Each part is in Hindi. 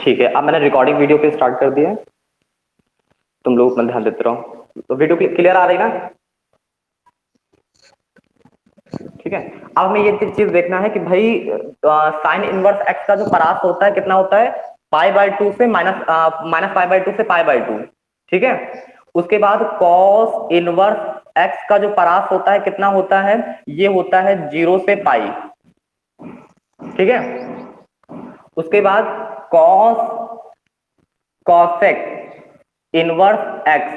ठीक है, अब मैंने रिकॉर्डिंग वीडियो पे स्टार्ट कर दिया है, तुम लोग अपना ध्यान देते रहो। तो वीडियो क्लियर आ रही ना? ठीक है, अब हमें ये चीज देखना है कि भाई साइन इनवर्स एक्स का जो परास होता है कितना होता है, पाई बाय 2 से माइनस पाई बाय 2 से पाई बाय 2। ठीक है, उसके बाद कॉस इनवर्स एक्स का जो परास होता है कितना होता है, ये होता है 0 से पाई। ठीक है, उसके बाद कॉस कॉसेक इनवर्स एक्स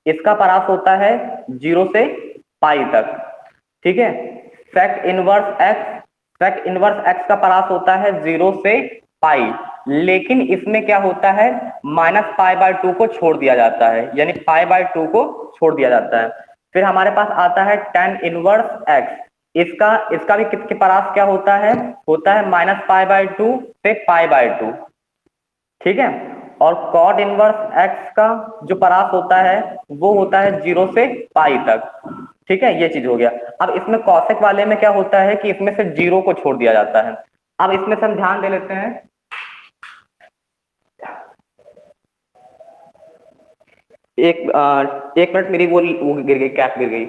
इसका परास होता है 0 से पाई तक। ठीक है, सेक इनवर्स एक्स का परास होता है 0 से पाई, लेकिन इसमें क्या होता है, माइनस पाई बाय 2 को छोड़ दिया जाता है, यानी पाई बाय 2 को छोड़ दिया जाता है। फिर हमारे पास आता है टेन इनवर्स एक्स, इसका इसका भी किसके परास क्या होता है माइनस पाई बाय 2 से पाई बाय 2। ठीक है, और कॉट इनवर्स एक्स का जो परास होता है वो होता है 0 से पाई तक। ठीक है, ये चीज हो गया। अब इसमें कॉसेक वाले में क्या होता है कि इसमें से 0 को छोड़ दिया जाता है। अब इसमें से हम ध्यान दे लेते हैं, एक मिनट, मेरी वो गिर गई, कैप गिर गई।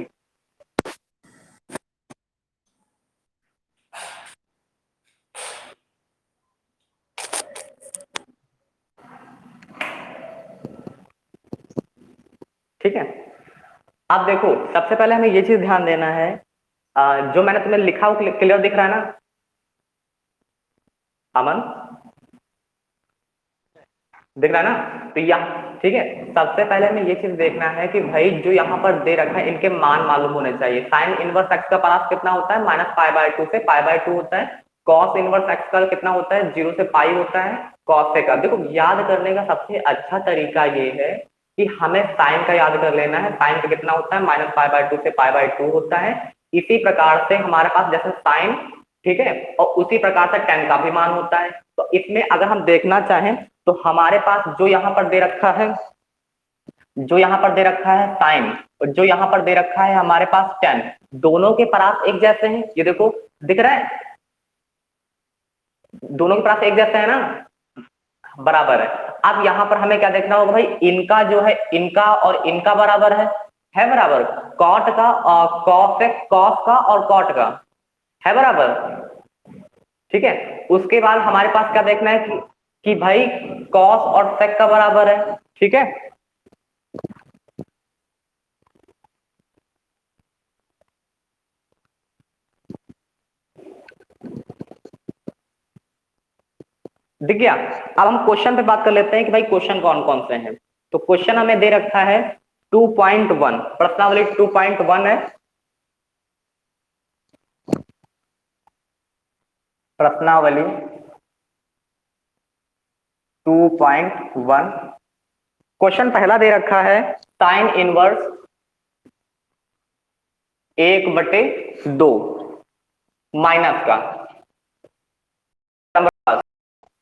ठीक है, अब देखो सबसे पहले हमें ये चीज ध्यान देना है, जो मैंने तुम्हें लिखा वो क्लियर दिख रहा है ना अमन? दिख रहा है ना? तो यहाँ ठीक है, सबसे पहले हमें ये चीज देखना है कि भाई जो यहाँ पर दे रखा है इनके मान मालूम होने चाहिए। साइन इनवर्स एक्स का परास कितना होता है, माइनस पाई बाय 2 से पाई बाय 2 होता है। कॉस इनवर्स एक्स का कितना होता है, 0 से पाई होता है। कॉस से का देखो, याद करने का सबसे अच्छा तरीका ये है कि हमें साइन का याद कर लेना है। साइन का कितना होता है, माइनस पाई बाय 2 से पाई बाय 2 होता है। इसी प्रकार से हमारे पास जैसे साइन, ठीक है, और उसी प्रकार से टेन का भी मान होता है। तो इसमें अगर हम देखना चाहें तो हमारे पास जो यहाँ पर दे रखा है, जो यहाँ पर दे रखा है साइन, और जो यहाँ पर दे रखा है हमारे पास टेन, दोनों के परास एक जैसे हैं। ये देखो दिख रहा है, दोनों के परास एक जैसे है ना, बराबर है। अब यहाँ पर हमें क्या देखना होगा भाई, इनका जो है, इनका और इनका बराबर है बराबर। कॉट का कॉस का और कॉट का है बराबर। ठीक है, उसके बाद हमारे पास क्या देखना है कि भाई कॉस और सेक का बराबर है। ठीक है, दिख गया। अब हम क्वेश्चन पे बात कर लेते हैं कि भाई क्वेश्चन कौन कौन से हैं। तो क्वेश्चन हमें दे रखा है 2.1, प्रश्नावली 2.1 है। प्रश्नावली 2.1, क्वेश्चन पहला दे रखा है साइन इनवर्स 1/2 माइनस का।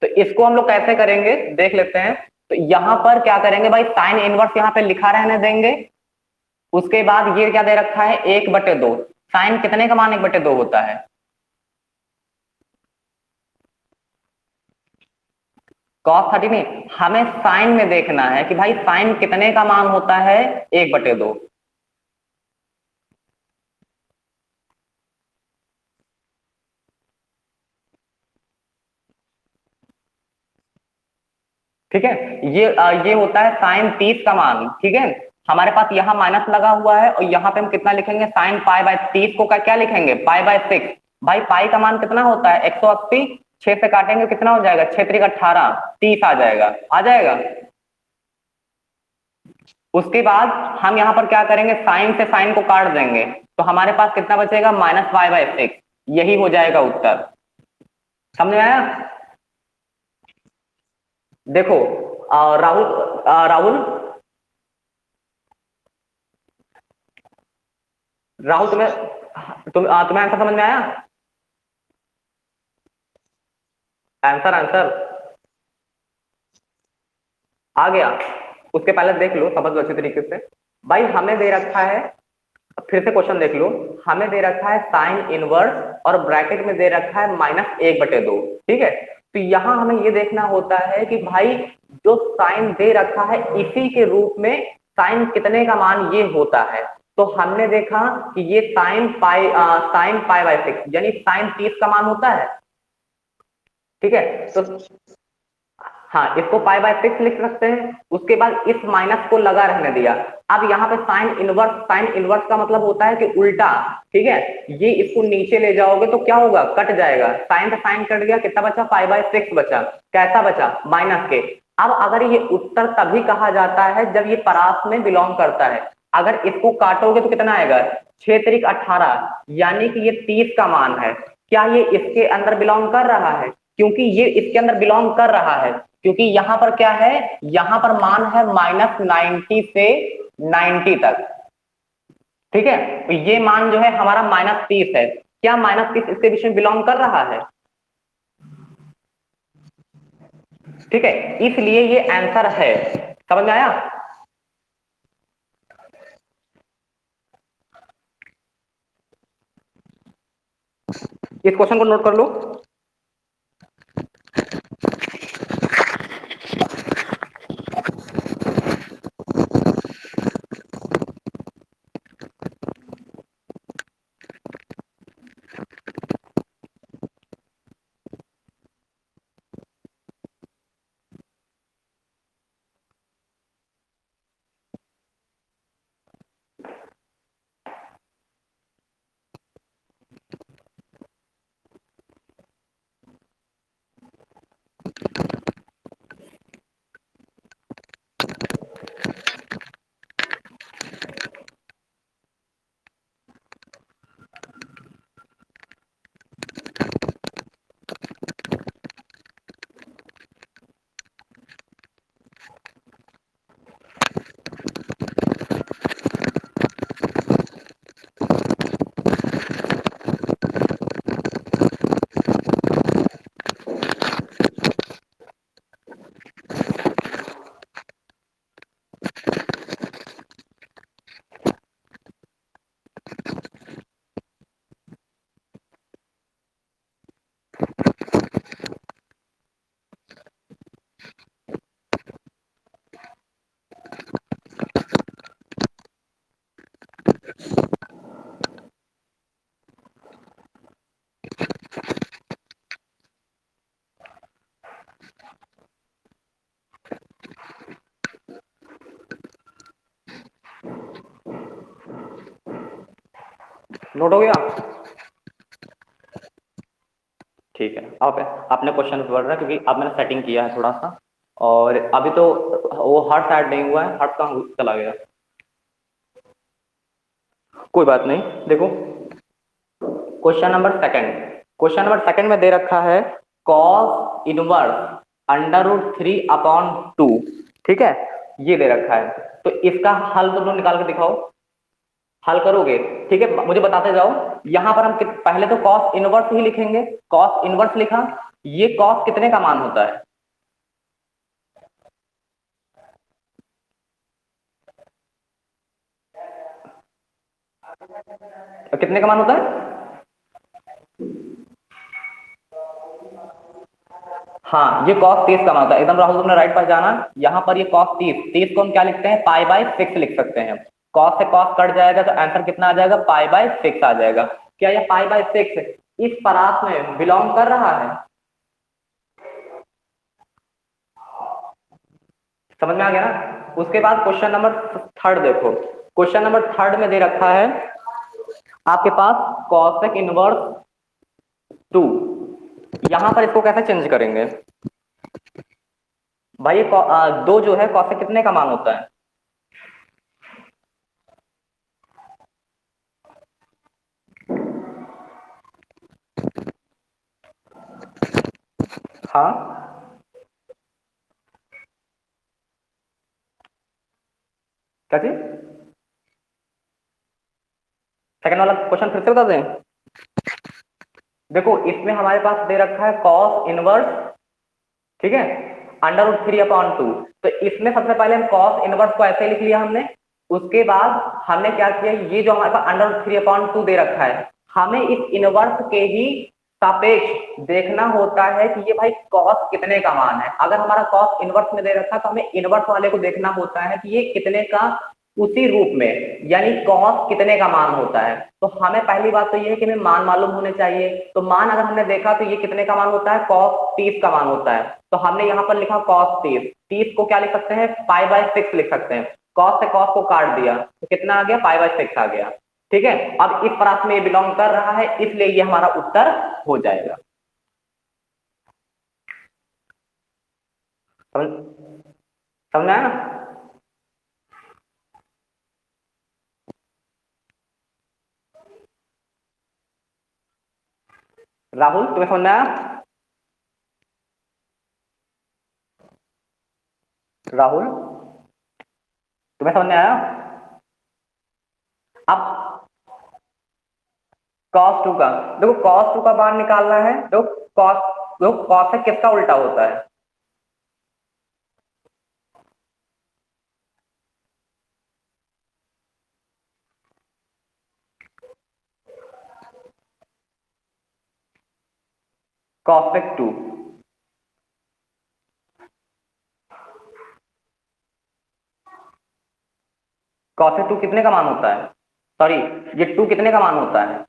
तो इसको हम लोग कैसे करेंगे देख लेते हैं। तो यहां पर क्या करेंगे भाई, साइन इनवर्स यहां पे लिखा रहने देंगे। उसके बाद ये क्या दे रखा है, 1/2। साइन कितने का मान 1/2 होता है, कॉस 30 नहीं, हमें साइन में देखना है कि भाई साइन कितने का मान होता है, 1/2। ठीक है, ये होता है साइन 30 का मान। ठीक है, हमारे पास यहाँ माइनस लगा हुआ है और यहाँ पे हम कितना लिखेंगे, साइन पाई बाय 30 को क्या लिखेंगे, पाई बाय 6। भाई पाई का मान कितना होता है, 180, 6 से काटेंगे कितना हो जाएगा, 6 3 18, 30 आ जाएगा, आ जाएगा। उसके बाद हम यहाँ पर क्या करेंगे, साइन से साइन को काट देंगे, तो हमारे पास कितना बचेगा, माइनस पाई बाय 6। यही हो जाएगा उत्तर। समझ में आया? देखो राहुल, राहुल राहुल तुम्हें आंसर समझ में आया? आंसर आ गया? उसके पहले देख लो, समझ लो अच्छी तरीके से। भाई हमें दे रखा है, फिर से क्वेश्चन देख लो, हमें दे रखा है साइन इनवर्स और ब्रैकेट में दे रखा है -1/2। ठीक है, तो यहाँ हमें ये देखना होता है कि भाई जो साइन दे रखा है इसी के रूप में साइन कितने का मान ये होता है। तो हमने देखा कि ये साइन पाई बाय 6 यानी साइन 30 का मान होता है। ठीक है, तो हाँ इसको पाई बाय 6 लिख सकते हैं। उसके बाद इस माइनस को लगा रहने दिया। अब यहाँ पे साइन इनवर्स का मतलब होता है कि उल्टा। ठीक है, ये इसको नीचे ले जाओगे तो क्या होगा, कट जाएगा, साइन से साइन कट गया, कितना बचा, पाई बाय 6 बचा। कैसा बचा, माइनस के। अब अगर ये उत्तर तभी कहा जाता है जब ये परास में बिलोंग करता है। अगर इसको काटोगे तो कितना आएगा, 6 तिरिक 18, यानी कि ये 30 का मान है। क्या ये इसके अंदर बिलोंग कर रहा है, क्योंकि ये इसके अंदर बिलोंग कर रहा है, क्योंकि यहां पर क्या है, यहां पर मान है -90 से 90 तक। ठीक है, तो ये मान जो है हमारा -30 है। क्या -30 इसके बीच में बिलोंग कर रहा है। ठीक है, इसलिए ये आंसर है। समझ में आया। इस क्वेश्चन को नोट कर लो। नोट हो गया। ठीक है, अब आपने क्वेश्चन पढ़ रहा है क्योंकि अब मैंने सेटिंग किया है थोड़ा सा, और अभी तो वो हर्ट ऐड नहीं हुआ है। हर्ट कहाँ चला गया, कोई बात नहीं। देखो क्वेश्चन नंबर सेकंड में दे रखा है कॉस इनवर्स √3/2। ठीक है, ये दे रखा है, तो इसका हल तुम लोग निकाल के दिखाओ। हल करोगे, ठीक है, मुझे बताते जाओ। यहां पर हम पहले तो कॉस इनवर्स ही लिखेंगे। कॉस इनवर्स लिखा, ये कॉस कितने का मान होता है, कितने का मान होता है। हाँ, ये cos 30 का मान होता है। एकदम राहुल तुमने राइट पर जाना। यहाँ पर ये cos 30 को हम क्या लिखते हैं, पाई बाय 6 लिख सकते हैं। cos से cos कट जाएगा तो आंसर कितना आ जाएगा, पाई बाय 6 आ जाएगा। क्या ये पाई बाय 6 इस परास में बिलोंग कर रहा है। समझ में आ गया ना। उसके बाद क्वेश्चन नंबर थर्ड देखो। क्वेश्चन नंबर थर्ड में दे रखा है आपके पास कॉसेक इनवर्स 2। यहां पर इसको कैसे चेंज करेंगे भाई, ये दो जो है कॉसेक कितने का मान होता है। हाँ, क्या चीज, सेकंड वाला क्वेश्चन फिर से बता दें। देखो इसमें हमारे पास दे रखा है कॉस इनवर्स, ठीक है, √3/2। तो इसमें सबसे पहले हम कॉस इनवर्स को ऐसे लिख लिया हमने। उसके बाद हमने क्या किया, ये जो हमारे पास √3/2 दे रखा है, हमें इस इनवर्स के ही सापेक्ष देखना होता है कि ये भाई कॉस कितने का मान है। अगर हमारा कॉस इनवर्स में दे रखा है तो हमें इनवर्स वाले को देखना होता है कि ये कितने का उसी रूप में, यानी कॉस कितने का मान होता है। तो हमें पहली बात तो ये है कि हमें मान मालूम होने चाहिए। तो मान अगर हमने देखा तो ये कितने का मान होता है, कॉस 30 का मान होता है। तो हमने यहाँ पर लिखा कॉस 30, 30 को क्या लिख सकते हैं, π/6 लिख सकते हैं। कॉस से कॉस को काट दिया तो कितना आ गया, π/6 आ गया। ठीक है, अब इस प्रांत में ये बिलोंग कर रहा है, इसलिए ये हमारा उत्तर हो जाएगा। समझ समझ में आया ना? राहुल तुम्हें समझ में आया? राहुल तुम्हें समझ में आया? अब cos 2 का देखो, cos 2 का मान निकालना है। देखो cos से किसका उल्टा होता है, cosec 2। cosec 2 कितने का मान होता है, सॉरी ये 2 कितने का मान होता है?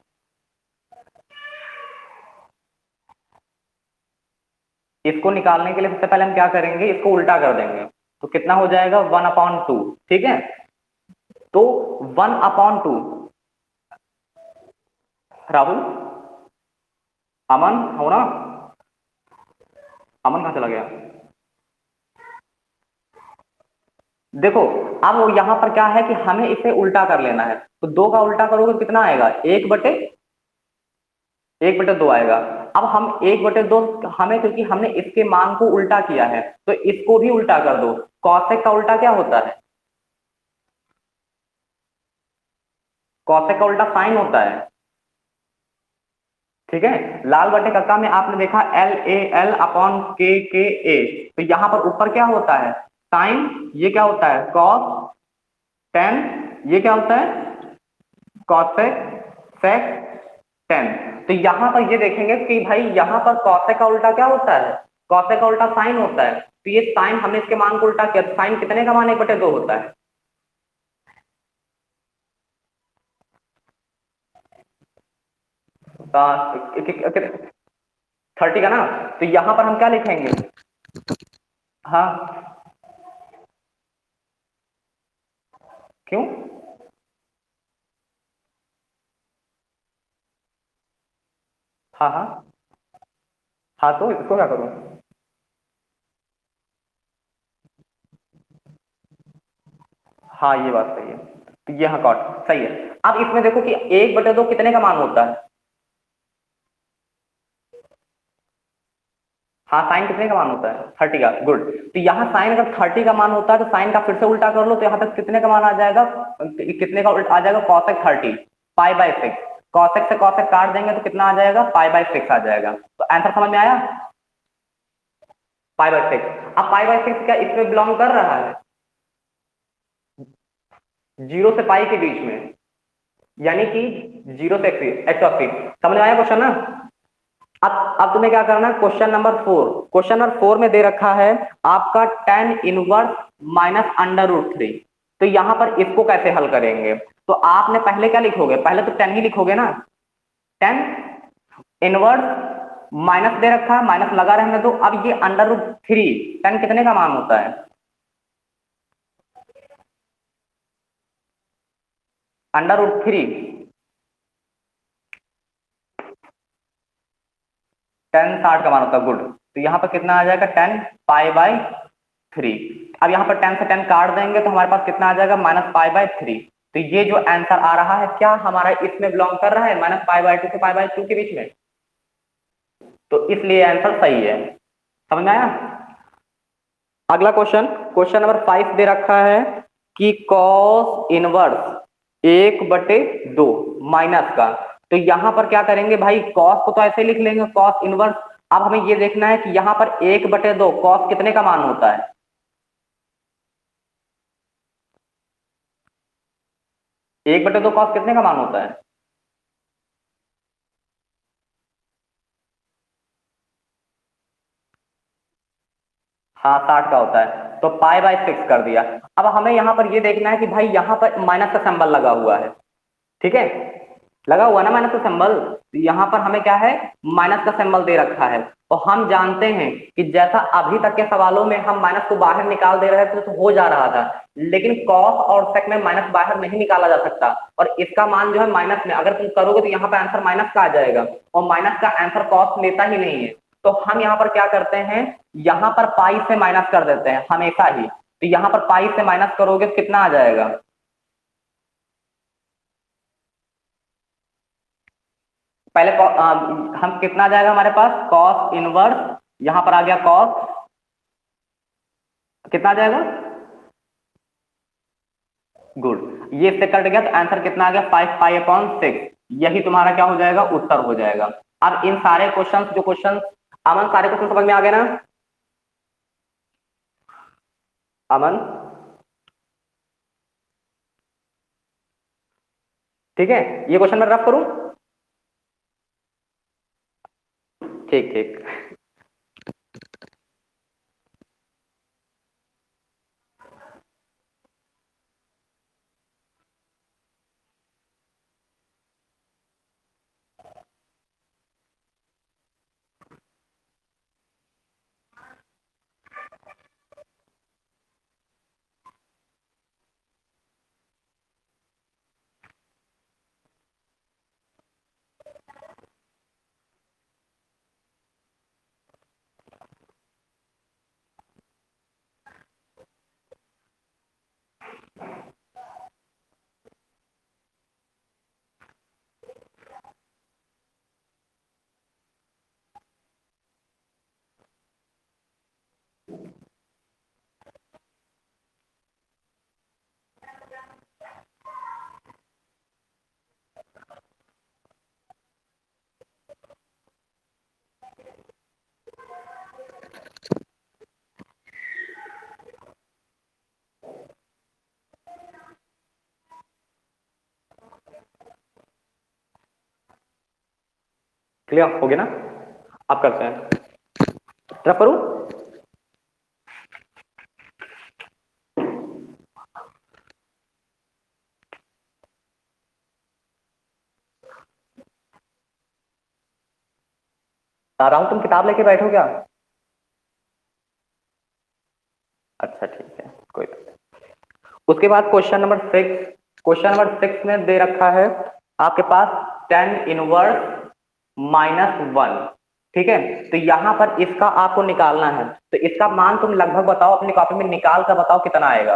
इसको निकालने के लिए सबसे पहले हम क्या करेंगे, इसको उल्टा कर देंगे। तो कितना हो जाएगा, 1/2। ठीक है, तो 1/2। राहुल, अमन हो ना? अमन कहाँ चला गया? देखो अब वो यहाँ पर क्या है कि हमें इसे उल्टा कर लेना है। तो 2 का उल्टा करोगे तो कितना आएगा, 1/2 आएगा। अब हम 1/2, हमें क्योंकि हमने इसके मान को उल्टा किया है तो इसको भी उल्टा कर दो। कॉसेक का उल्टा क्या होता है, कॉसेक का उल्टा साइन होता है। ठीक है, लाल बटे कक्का में आपने देखा LAL/KKA। तो यहाँ पर ऊपर क्या होता है, साइन, ये क्या होता है, कॉस, टेन, ये क्या होता है, कॉसेक, सेक, टेन। तो यहाँ पर ये देखेंगे कि भाई यहाँ पर कॉसेक का उल्टा क्या होता है, कॉसेक का उल्टा साइन होता है। तो ये साइन, हमने इसके मान को उल्टा किया, साइन कितने का मान 1/2 होता है, तो 30 का ना। तो यहाँ पर हम क्या लिखेंगे, हाँ क्यों, हाँ हाँ हाँ, तो इसको क्या करूँ, हाँ ये बात सही है। तो ये हाँ कॉट सही है। अब इसमें देखो कि 1/2 कितने का मान होता है, हाँ साइन कितने का मान होता है, 30 का, गुड। तो यहाँ साइन अगर 30 का मान होता है तो साइन का फिर से उल्टा कर लो, तो यहाँ तक कितने का मान आ जाएगा, कितने का उल्टा आ जाएगा, कॉसेक 30, π/6। कॉसेक से कॉसेक काट देंगे तो कितना आ जाएगा, π/6 आ जाएगा। तो आंसर समझ में आया, π/6। अब π/6 क्या इसमें बिलोंग कर रहा है, 0 से पाई के बीच में, यानी कि 0 से x80। समझ में आया क्वेश्चन ना? अब तुम्हें क्या करना है, क्वेश्चन नंबर 4 में दे रखा है आपका tan−√3। तो यहां पर इसको कैसे हल करेंगे, तो आपने पहले क्या लिखोगे, पहले तो tan ही लिखोगे ना। tan इनवर्स माइनस दे रखा है, माइनस लगा रहने दो। अब ये √3, tan कितने का मान होता है, √3, tan 60 का मान होता है, गुड। तो यहाँ पर कितना आ जाएगा, tan π/3। अब यहाँ पर 10 से 10 काट देंगे तो हमारे पास कितना आ जाएगा, -π/3। तो ये जो आंसर आ रहा है क्या हमारा इसमें बिलोंग कर रहा है, -π/2 से π/2 के बीच में। तो इसलिए आंसर सही है। समझ में आया? अगला क्वेश्चन, क्वेश्चन नंबर 5 दे रखा है कि कॉस इनवर्स 1/2 माइनस का। तो यहां पर क्या करेंगे भाई, कॉस को तो ऐसे लिख लेंगे, कॉस इनवर्स। अब हमें ये देखना है कि यहां पर 1/2 कॉस कितने का मान होता है, 1/2 कॉस कितने का मान होता है, हाँ 60 का होता है, तो पाई/6 कर दिया। अब हमें यहाँ पर ये देखना है कि भाई यहाँ पर माइनस का सिंबल लगा हुआ है, ठीक है, लगा हुआ ना माइनस का सिंबल, यहाँ पर हमें क्या है, माइनस का सिंबल दे रखा है। और हम जानते हैं कि जैसा अभी तक के सवालों में हम माइनस को बाहर निकाल दे रहे थे तो हो जा रहा था, लेकिन कॉस और सेक में माइनस बाहर नहीं निकाला जा सकता, और इसका मान जो है माइनस में अगर तुम करोगे तो यहाँ पर आंसर माइनस का आ जाएगा, और माइनस का आंसर कॉस लेता ही नहीं है। तो हम यहाँ पर क्या करते हैं, यहाँ पर पाई से माइनस कर देते हैं हमेशा ही। तो यहाँ पर पाई से माइनस करोगे तो कितना आ जाएगा, पहले हम कितना आ जाएगा हमारे पास, कॉस इनवर्स, यहां पर आ गया कॉस, कितना आ जाएगा, गुड, ये इससे कट गया तो आंसर कितना आ गया, 5 पाई/6। यही तुम्हारा क्या हो जाएगा, उत्तर हो जाएगा। अब इन सारे क्वेश्चन जो क्वेश्चन, अमन सारे क्वेश्चन समझ में आ गए ना, अमन, ठीक है, ये क्वेश्चन मैं रफ करूं, ठीक ठीक। क्लियर हो गया ना, अब करते हैं, रफ करूं, राहुल तुम किताब लेके बैठो क्या, अच्छा ठीक है, कोई बात नहीं। उसके बाद क्वेश्चन नंबर 6 में दे रखा है आपके पास tan−1 ठीक है, तो यहां पर इसका आपको निकालना है, तो इसका मान तुम लगभग बताओ, अपनी कॉपी में निकाल कर बताओ कितना आएगा।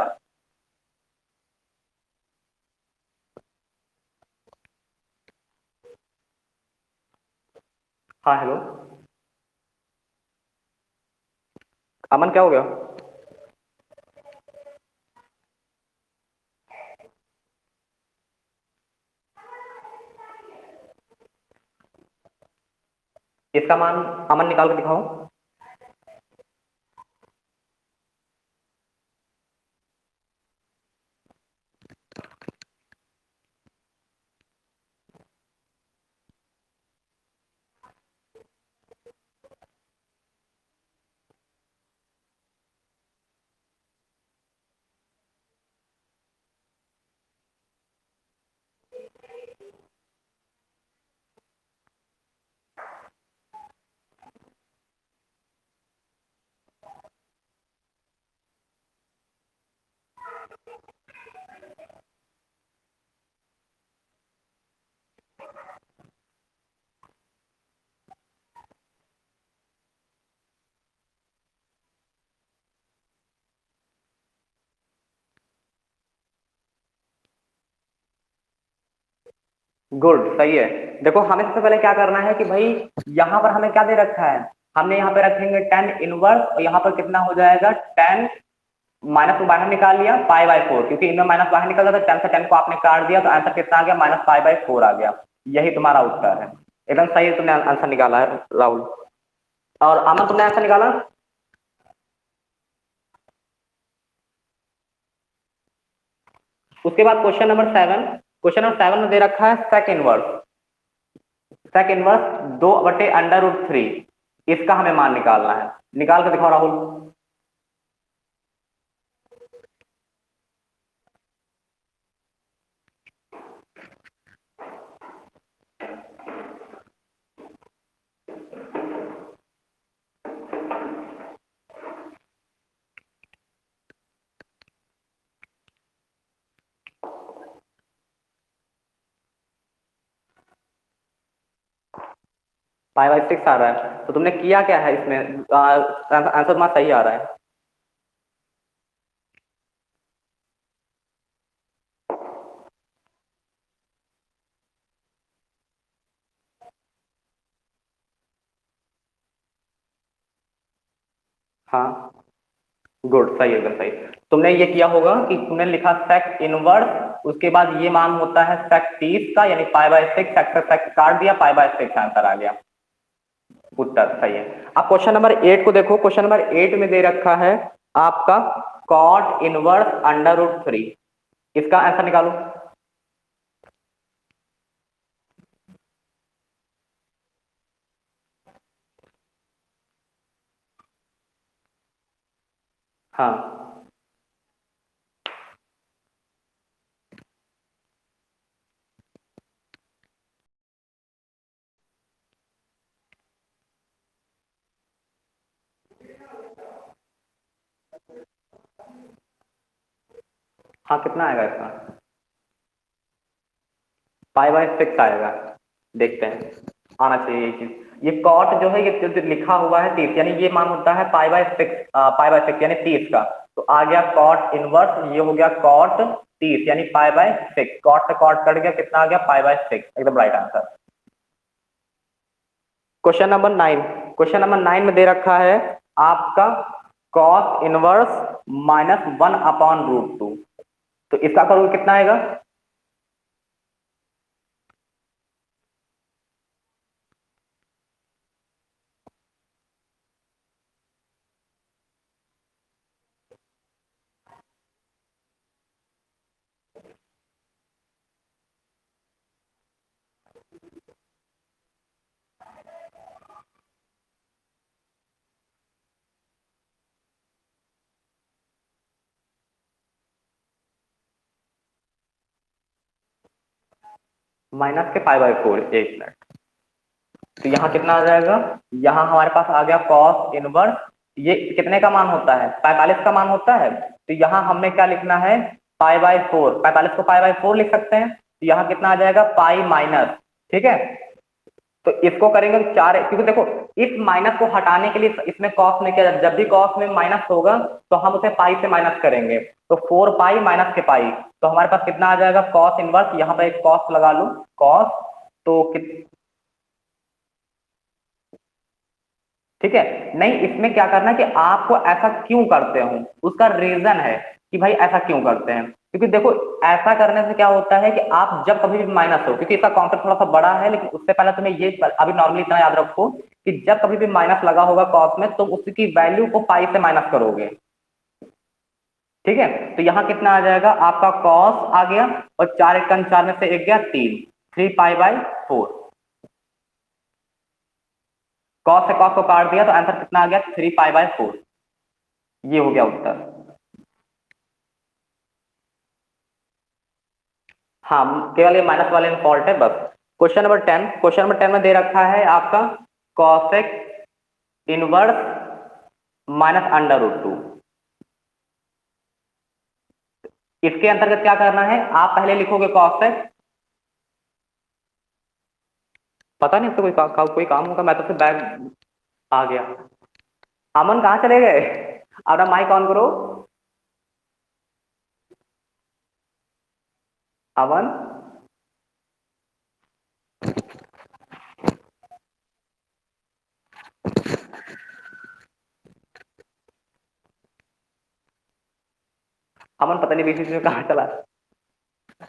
हाँ हेलो, अमन क्या हो गया, इसका मान अमन निकाल कर दिखाओ। गुड, सही है। देखो हमें सबसे पहले क्या करना है कि भाई यहाँ पर हमें क्या दे रखा है, हमने यहाँ पे रखेंगे tan−1 और यहाँ पर कितना हो जाएगा, tan, माइनस को बाहर निकाल लिया पाई/4, क्योंकि इनमें माइनस बाहर निकल जाता है, tan से tan को आपने काट दिया तो आंसर कितना आ गया, -पाई/4 आ गया। यही तुम्हारा उत्तर है, एकदम सही तुमने आंसर निकाला है राहुल। और अमन तुमने आंसर निकाला, उसके बाद क्वेश्चन नंबर 7 में दे रखा है सेक इनवर्स 2/√3, इसका हमें मान निकालना है, निकाल कर दिखाओ राहुल। पाई/6 आ रहा है, तो तुमने किया क्या है इसमें? आंसर तुम्हारा सही आ रहा है। हाँ गुड, सही है, एकदम सही। तुमने ये किया होगा कि तुमने लिखा सेक इनवर्स, उसके बाद ये मान होता है सेक 30 का, यानी पाई/6, सेक सेक काट दिया, पाई/6 आंसर आ गया, उत्तर सही है। अब क्वेश्चन नंबर 8 को देखो। क्वेश्चन नंबर 8 में दे रखा है आपका कॉट इनवर्स √3, इसका आंसर निकालो। हाँ हाँ, कितना आएगा इसका? पाई/6 आएगा। देखते हैं, आना चाहिए ये चीज। ये कॉट जो है, ये जो लिखा हुआ है 30, यानी ये मान होता है पाई/6 यानी 30 का। तो आ गया कॉट इनवर्स, ये हो गया कॉट 30 यानी पाई/6, कॉट से कॉट कट गया, कितना आ गया? पाई/6, एकदम right answer. Question number 9। Question number 9 में दे रखा है आपका कॉस इनवर्स -1/√2, तो इसका करोगे कितना आएगा? माइनस के पाई/4, एक मिनट। तो यहाँ कितना आ जाएगा? यहाँ हमारे पास आ गया कॉस इनवर्स, ये कितने का मान होता है? 45 का मान होता है। तो यहाँ हमें क्या लिखना है? पाई/4, 45 को पाई/4 लिख सकते हैं। तो यहाँ कितना आ जाएगा? पाई माइनस, ठीक है। तो इसको करेंगे तो 4, क्योंकि देखो इस माइनस को हटाने के लिए इसमें कॉस में क्या, जब भी कॉस में माइनस होगा तो हम उसे पाई से माइनस करेंगे। तो 4 पाई माइनस के पाई, तो हमारे पास कितना आ जाएगा? कॉस इनवर्स, यहाँ पर एक कॉस लगा लूं, कॉस, तो ठीक है। नहीं, इसमें क्या करना है कि आपको ऐसा क्यों करते हो, उसका रीजन है कि भाई ऐसा क्यों करते हैं। क्योंकि देखो ऐसा करने से क्या होता है कि आप जब कभी भी माइनस हो, क्योंकि इसका कॉन्सेप्ट थोड़ा सा बड़ा है, लेकिन उससे पहले तुम्हें ये अभी नॉर्मली इतना याद रखो कि जब कभी भी माइनस लगा होगा कॉस में, तुम उसकी वैल्यू को पाई से माइनस करोगे, ठीक है। तो यहाँ कितना आ जाएगा आपका? कॉस आ गया, और 4 1 4 में से एक गया 3, 3 पाई/4। कॉस से कॉस को काट दिया, तो आंसर कितना आ गया? 3 पाई/4, ये हो गया उत्तर। हाँ, केवल ये माइनस वाले में फॉल्ट है बस। Question number 10। क्वेश्चन नंबर 10 में दे रखा है आपका कॉसेक इनवर्स -√2, इसके अंतर्गत क्या करना है? आप पहले लिखोगे कॉसेक, पता नहीं इससे कोई काम होगा, मैं तो सिर्फ बैग आ गया। अमन कहाँ चले गए? अपना माइक ऑन करो। अमन, अमन पता नहीं बीच बीच में कहाँ चला।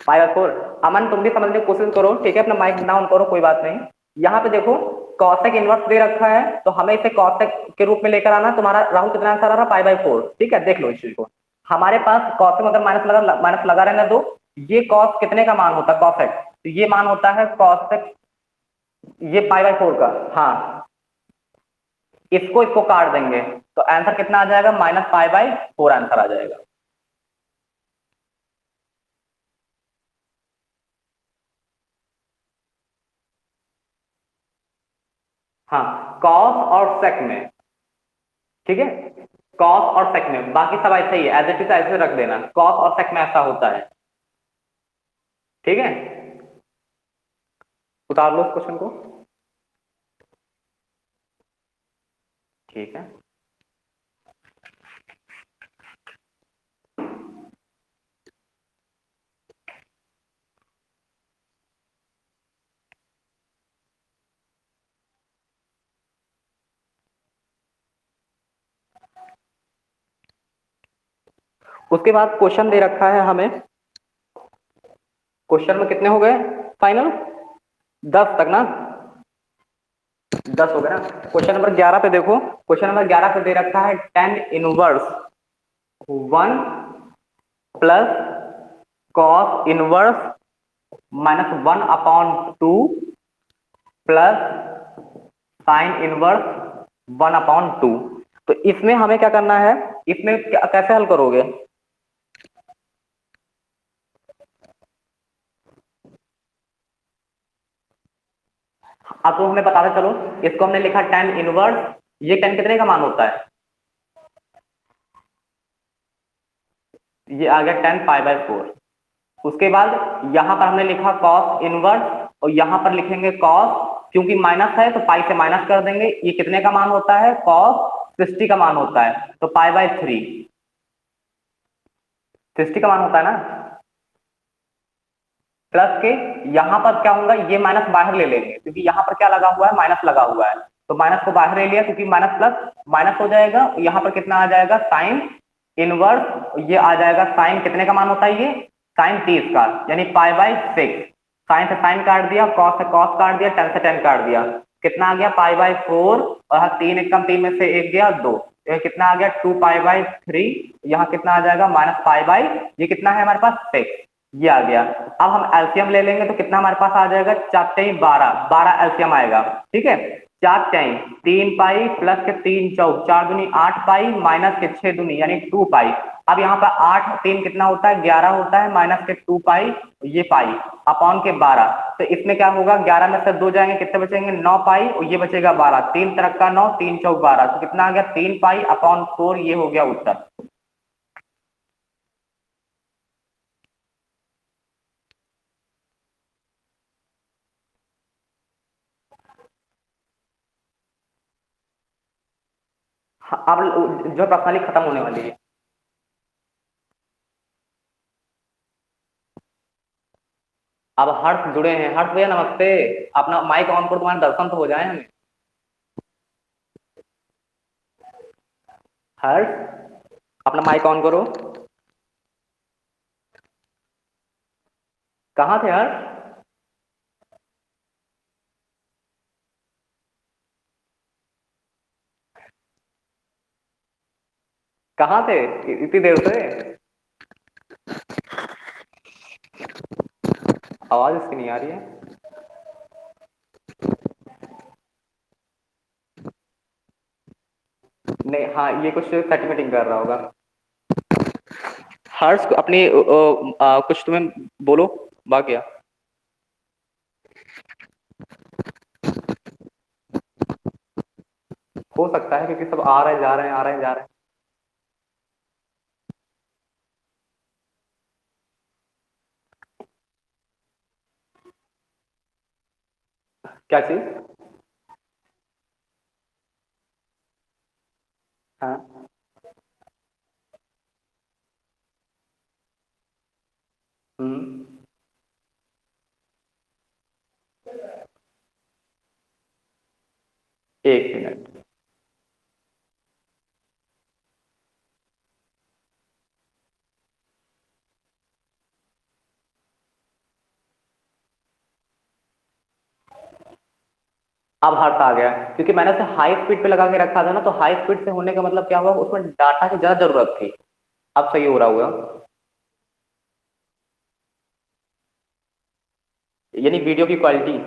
5/4। अमन तुम भी समझने की कोशिश करो, ठीक है, अपना माइक डाउन करो, कोई बात नहीं। यहाँ पे देखो कॉसेक इनवर्स दे रखा है, तो हमें इसे कॉसेक के रूप में लेकर आना। तुम्हारा राहुल कितना आंसर आ रहा है? पाई/4, ठीक है। देख लो इस चीज को, हमारे पास कॉसेक में अगर माइनस लगा रहने दो, ये कॉस कितने का मान होता है? कॉसेक, तो ये मान होता है कॉसेक, ये पाई/4 का, हाँ। इसको इसको काट देंगे, तो आंसर कितना आ जाएगा? -पाई/4 आंसर आ जाएगा। हाँ, कॉस और सेक में, ठीक है, कॉस और सेक में, बाकी सब ऐसे ही है, एज इट इज ऐसे रख देना, कॉस और सेक में ऐसा होता है, ठीक है। उतार लो इस क्वेश्चन को। ठीक है। उसके बाद क्वेश्चन दे रखा है हमें, क्वेश्चन में कितने हो गए फाइनल? 10 तक ना, 10 हो गए ना। क्वेश्चन नंबर 11 पे देखो, क्वेश्चन नंबर 11 पे दे रखा है tan inverse 1 plus cos inverse -1/2 plus sine inverse 1/2। तो इसमें हमें क्या करना है, इसमें कैसे हल करोगे? अब तो हमें बताते चलो, इसको हमने लिखा tan इनवर्स, ये tan कितने का मान होता है? ये आ गया tan π/4। उसके बाद यहां पर हमने लिखा cos इनवर्स, और यहां पर लिखेंगे cos, क्योंकि माइनस है तो पाई से माइनस कर देंगे। ये कितने का मान होता है? cos 60 का मान होता है, तो π/3 60 का मान होता है ना। प्लस के यहां पर क्या होगा, ये माइनस बाहर ले लेंगे, क्योंकि यहां पर क्या लगा हुआ है, माइनस लगा हुआ है, तो माइनस को बाहर ले लिया, क्योंकि माइनस प्लस माइनस हो जाएगा। यहां पर कितना आ जाएगा, साइन इनवर्स, ये आ जाएगा साइन कितने का मान होता है, ये साइन 30 का, यानी π/6। साइन से साइन काट दिया, कॉस से कॉस काट दिया, टेन से टेन काट दिया, कितना आ गया π/4, और 3 एकम 3 में से 1 गया 2, ये कितना आ गया 2π/3। यहाँ कितना आ जाएगा -π/, ये कितना है हमारे पास 6, ये आ गया। अब हम एलसीएम ले लेंगे तो कितना हमारे पास आ जाएगा, 4 12, 12 एलसीएम आएगा, ठीक है। 4 3 पाई प्लस के 3 चौक 4 दूनी 8 पाई माइनस के 6 दूनी यानी 2 पाई। अब यहाँ पर 8 3 कितना होता है, 11 होता है, माइनस के 2 पाई, ये पाई अपॉन के 12। तो इसमें क्या होगा, 11 में से 2 जाएंगे, कितने बचेंगे, 9 पाई, और ये बचेगा 12, 3 तरह का 9, 3 चौक 12, तो कितना आ गया 3 पाई अपॉन 4, ये हो गया उत्तर। हाँ, अब जो प्रश्नावली खत्म होने वाली है। अब हर्ष जुड़े हैं, हर्ष भैया नमस्ते, अपना माइक ऑन करो, तुम्हारे दर्शन तो हो जाए हमें। हर्ष अपना माइक ऑन करो। कहाँ थे हर्ष? कहाँ थे इतनी देर से? आवाज इसकी नहीं आ रही है। नहीं, हाँ ये कुछ सेटिंग कर रहा होगा। हर्ष अपनी कुछ तुम्हें बोलो वाकया। हो सकता है क्योंकि सब आ रहे जा रहे हैं, आ रहे हैं जा रहे हैं। क्या चीज? हाँ। हम्म। एक मिनट। अब हर्ष आ गया, क्योंकि मैंने उसे हाई स्पीड पे लगा के रखा था ना, तो हाई स्पीड से होने का मतलब क्या हुआ, उसमें डाटा की ज्यादा जरूरत थी। अब सही हो रहा होगा, यानी वीडियो की क्वालिटी।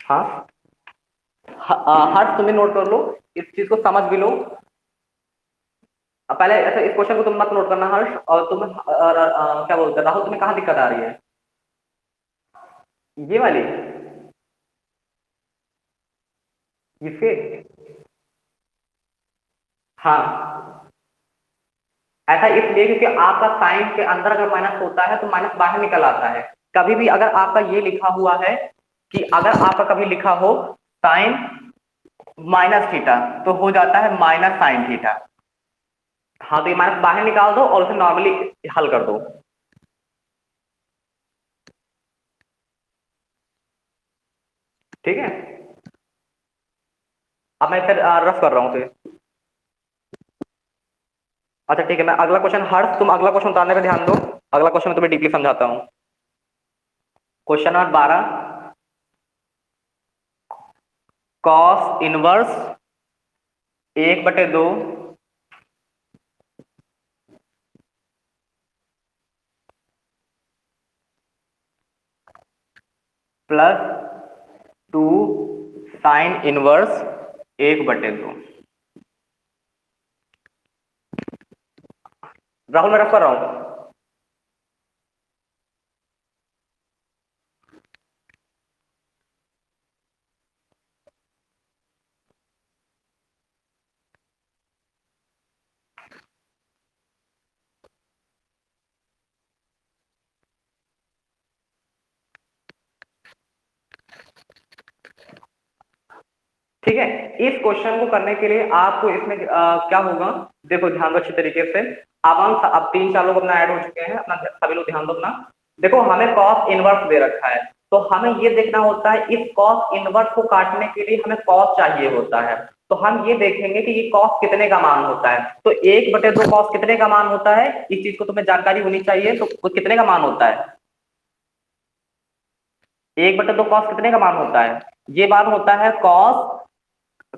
हाँ। हर्ष तुम्हें नोट कर लो, इस चीज को समझ भी लो। पहले ऐसा इस क्वेश्चन को तुम मत नोट करना हर्ष, और तुम क्या बोलते हैं राहुल, तुम्हें कहाँ दिक्कत आ रही है? ये वाली, इसके। हाँ, ऐसा इसलिए क्योंकि आपका साइन के अंदर अगर माइनस होता है तो माइनस बाहर निकल आता है। कभी भी अगर आपका ये लिखा हुआ है कि अगर आपका कभी लिखा हो साइन माइनस थीटा तो हो जाता है माइनस साइन थीटा। हाँ, तो ये माइनस बाहर निकाल दो और उसे नॉर्मली हल कर दो। ठीक है, अब मैं फिर रफ कर रहा हूँ तो। अच्छा ठीक है, मैं अगला क्वेश्चन, हर्ष तुम अगला क्वेश्चन उतारने पे ध्यान दो। अगला क्वेश्चन मैं तुम्हें डीपली समझाता हूँ। Question number 12, cos inverse 1/2 plus 2 sine inverse 1/2। Rahul मैं रफ कर रहा हूँ। ठीक है, इस क्वेश्चन को करने के लिए आपको इसमें क्या होगा, देखो ध्यान दो अच्छी तरीके से। अब हम अब 3-4 लोग अपना ऐड हो चुके हैं, अपना सभी लोग ध्यान दो अपना। देखो हमें कॉस इनवर्स दे रखा है, तो हमें ये देखना होता है इस कॉस इनवर्स को काटने के लिए हमें कॉस चाहिए होता है। तो हम ये देखेंगे कि ये कॉस कितने का मान होता है। तो 1/2 कॉस कितने का मान होता है, इस चीज को तुम्हें जानकारी होनी चाहिए। तो वो कितने का मान होता है, 1/2 कॉस कितने का मान होता है, ये मान होता है कॉस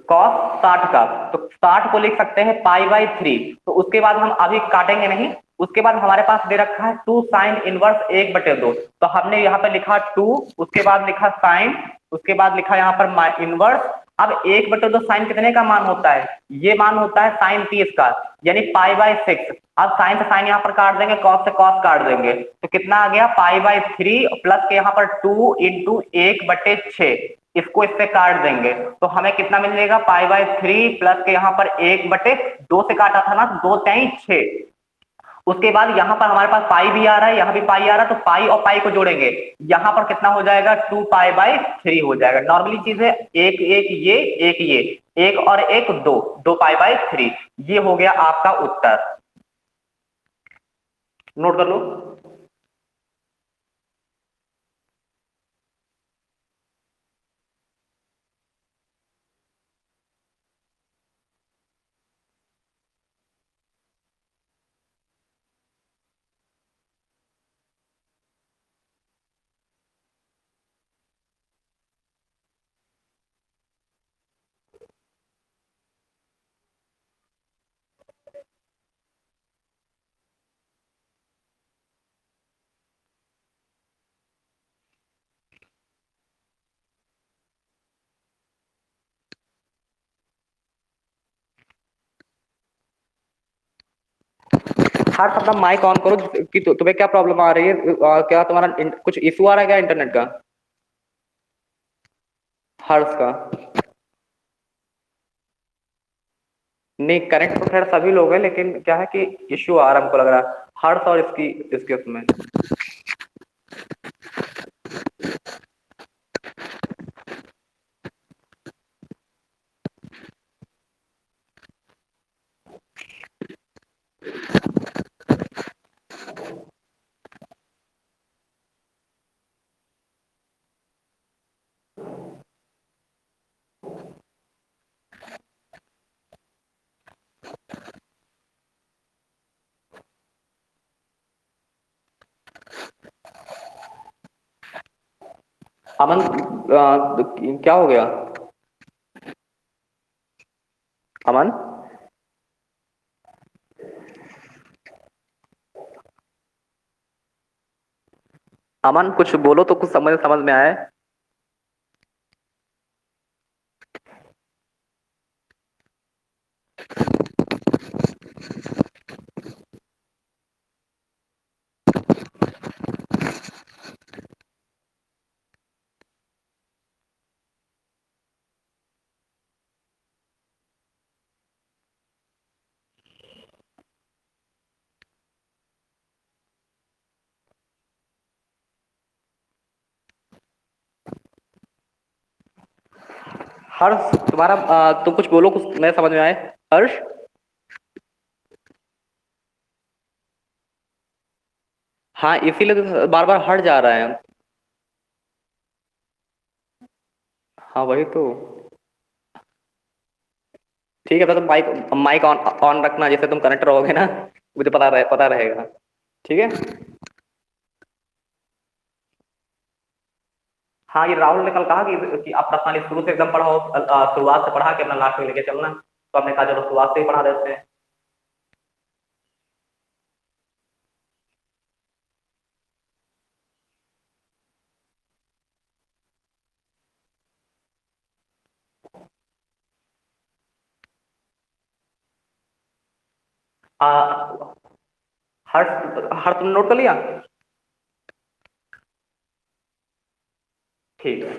कॉस 60 का। तो 60 को लिख सकते हैं पाई/3। तो उसके बाद हम अभी काटेंगे नहीं, उसके बाद हमारे पास दे रखा है 2 साइन इनवर्स 1/2। तो हमने यहाँ पे लिखा 2, उसके बाद लिखा साइन, उसके बाद लिखा यहाँ पर इनवर्स। अब 1/2 साइन कितने का मान होता है, ये मान होता है साइन 30 का, यानी पाई/6। अब साइन से साइन यहाँ पर काट देंगे, कॉस से कॉस काट देंगे, तो कितना आ गया पाई/3 प्लस के यहाँ पर 2 इंटू 1/6। इसको इससे काट देंगे तो हमें कितना मिलेगा, पाई/3 प्लस के यहाँ पर 1/2 से काटा था ना, 2×6। उसके बाद यहाँ पर हमारे पास पाई भी आ रहा है, यहाँ भी पाई आ रहा है, तो पाई और पाई को जोड़ेंगे, यहाँ पर कितना हो जाएगा 2 पाई/3 हो जाएगा। नॉर्मली चीज है, एक एक ये, एक ये, एक और एक दो, 2 पाई/3। ये हो गया आपका उत्तर, नोट कर लो। हर्ष अपना माइक ऑन करो, कि तुम्हें क्या प्रॉब्लम आ रही है, क्या तुम्हारा कुछ इशू आ रहा है क्या इंटरनेट का, हर्ष का। नहीं, कनेक्ट तो खैर सभी लोग हैं, लेकिन क्या है कि इश्यू आ रहा है हमको लग रहा है हर्ष और इसकी इसके उसमें। अमन क्या हो गया, अमन। अमन कुछ बोलो तो कुछ समझ समझ में आए। हर्ष तुम्हारा तुम कुछ बोलो, कुछ नया समझ में आए। हर्ष, हाँ इसीलिए तो बार बार हट जा रहा है। हाँ वही तो। ठीक है, तो तुम माइक माइक ऑन ऑन रखना, जैसे तुम कनेक्ट रहोगे ना, मुझे पता रहेगा। ठीक है। हाँ ये राहुल ने कल कहा कि आप प्रश्नावली शुरू से एकदम पढ़ाओ, शुरुआत से पढ़ा के अपना लास्ट में लेके चलना, तो हमने कहा चलो शुरुआत से ही पढ़ा देते हैं। आ, हर हर तुमने नोट कर लिया? ठीक है।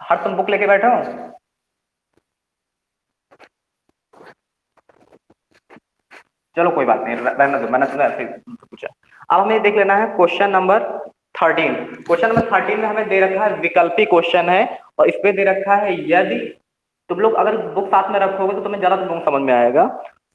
हर तुम बुक लेके बैठे हो? चलो कोई बात नहीं, रहने दो, मैंने तुम्हें ऐसे ही पूछा। अब हमें देख लेना है क्वेश्चन नंबर 13। क्वेश्चन नंबर 13 में हमें दे रखा है विकल्पी क्वेश्चन है, और इस पे दे रखा है यदि, तुम लोग अगर बुक साथ में रखोगे तो तुम्हें ज्यादा तुम लोग समझ में आएगा।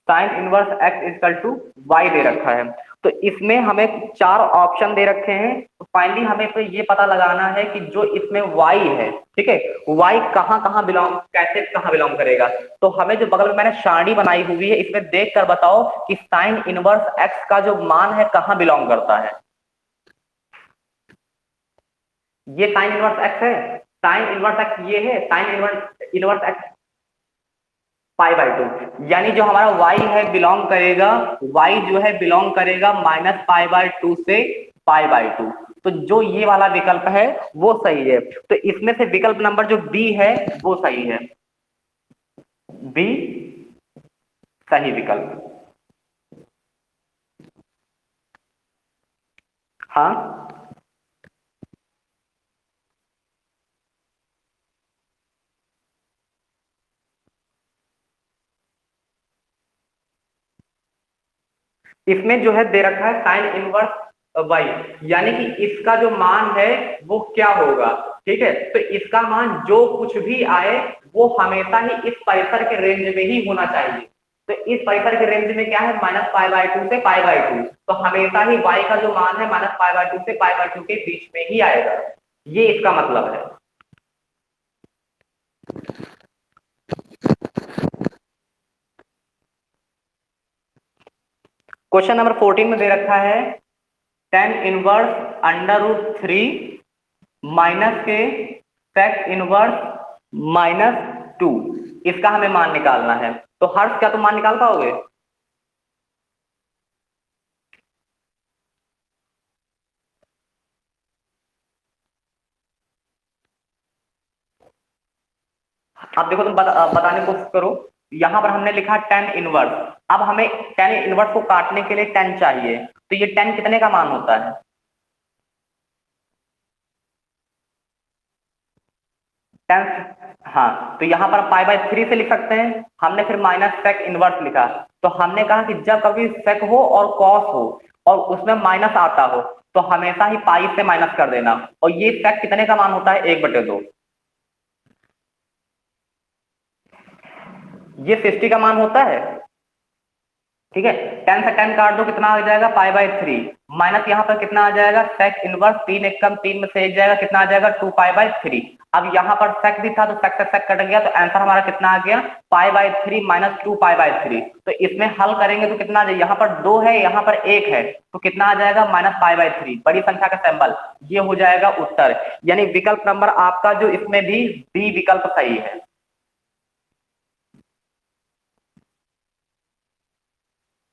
Sine inverse x equal to y दे रखा है, तो इसमें हमें चार ऑप्शन दे रखे हैं। तो फाइनली हमें तो ये पता लगाना है कि जो इसमें वाई है, ठीक है, वाई कहाँ कहाँ बिलोंग, कैसे कहाँ बिलोंग करेगा। तो हमें जो बगल में मैंने सारणी बनाई हुई है, इसमें देख कर बताओ कि साइन इनवर्स एक्स का जो मान है कहाँ बिलोंग करता है। ये साइन इनवर्स एक्स है, साइन इनवर्स एक्स ये है, sine inverse inverse x pi by two, यानी जो हमारा y है बिलोंग करेगा, y जो है बिलोंग करेगा माइनस पाई बाई टू से पाई बाई टू। तो जो ये वाला विकल्प है वो सही है, तो इसमें से विकल्प नंबर जो बी है वो सही है। बी सही विकल्प। हाँ, इसमें जो है दे रखा है साइन इनवर्स वाई, यानी कि इसका जो मान है वो क्या होगा। ठीक है, तो इसका मान जो कुछ भी आए वो हमेशा ही इस परिसर के रेंज में ही होना चाहिए। तो इस परिसर के रेंज में क्या है, माइनस पाई बाई टू से पाई बाई टू, तो हमेशा ही वाई का जो मान है माइनस पाई बाई टू से पाई बाई टू के बीच में ही आएगा, ये इसका मतलब है। क्वेश्चन नंबर 14 में दे रखा है tan inverse under root three minus के सेक इनवर्स माइनस टू, इसका हमें मान निकालना है। तो हर्ष क्या तुम मान निकाल पाओगे? अब देखो तुम बताने की कोशिश करो। यहां पर हमने लिखा टेन इनवर्स, अब हमें टेन इनवर्स को काटने के लिए टेन चाहिए, तो ये टेन कितने का मान होता है? टेन, हाँ, तो यहाँ पर पाई बाई थ्री से लिख सकते हैं। हमने फिर माइनस सेक इनवर्स लिखा, तो हमने कहा कि जब कभी सेक हो और कॉस हो और उसमें माइनस आता हो, तो हमेशा ही पाई से माइनस कर देना, और ये सेक कितने का मान होता है, एक बटे दो। ये 60 का मान होता है। ठीक है, टेन से टेन काट दो, कितना आ जाएगा, पाई बाई थ्री, माइनस यहाँ पर कितना आ जाएगा, सेक इनवर्स, तीन एक कम तीन में से एक जाएगा, कितना आ जाएगा, टू पाई बाई थ्री। अब यहाँ पर सेक भी था तो सेक से सेक कट गया, तो आंसर हमारा कितना आ गया, pi by three minus two pi by three. तो इसमें हल करेंगे तो कितना आ जाएगा, यहाँ पर दो है यहाँ पर एक है, तो कितना आ जाएगा, माइनस पाई बाई थ्री, बड़ी संख्या का सिंबल, ये हो जाएगा उत्तर। यानी विकल्प नंबर आपका जो इसमें भी डी विकल्प सही है।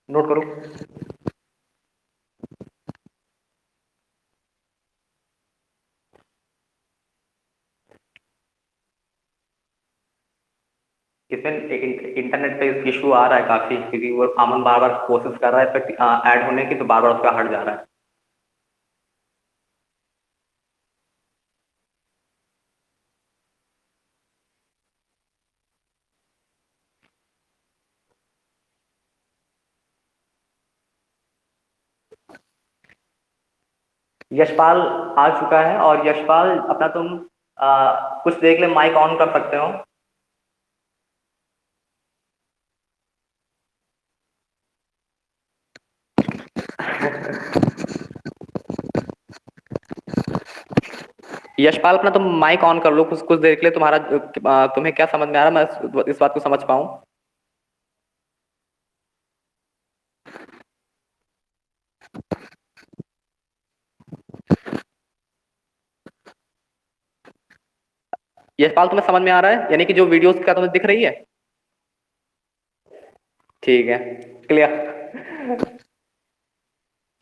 नोट करो। इसमें इंटरनेट पे इशू आ रहा है काफी, क्योंकि वो अमन बार बार कोशिश कर रहा है इस पे ऐड होने की, तो बार बार उसका हट जा रहा है। यशपाल आ चुका है, और यशपाल अपना तुम कुछ देख ले, माइक ऑन कर सकते हो। यशपाल अपना तुम माइक ऑन कर लो, कुछ कुछ देख ले, तुम्हारा तुम्हें क्या समझ में आ रहा है, मैं इस बात को समझ पाऊं। यशपाल तुम्हें समझ में आ रहा है, यानी कि जो वीडियोस का तुम्हें दिख रही है? ठीक है, क्लियर।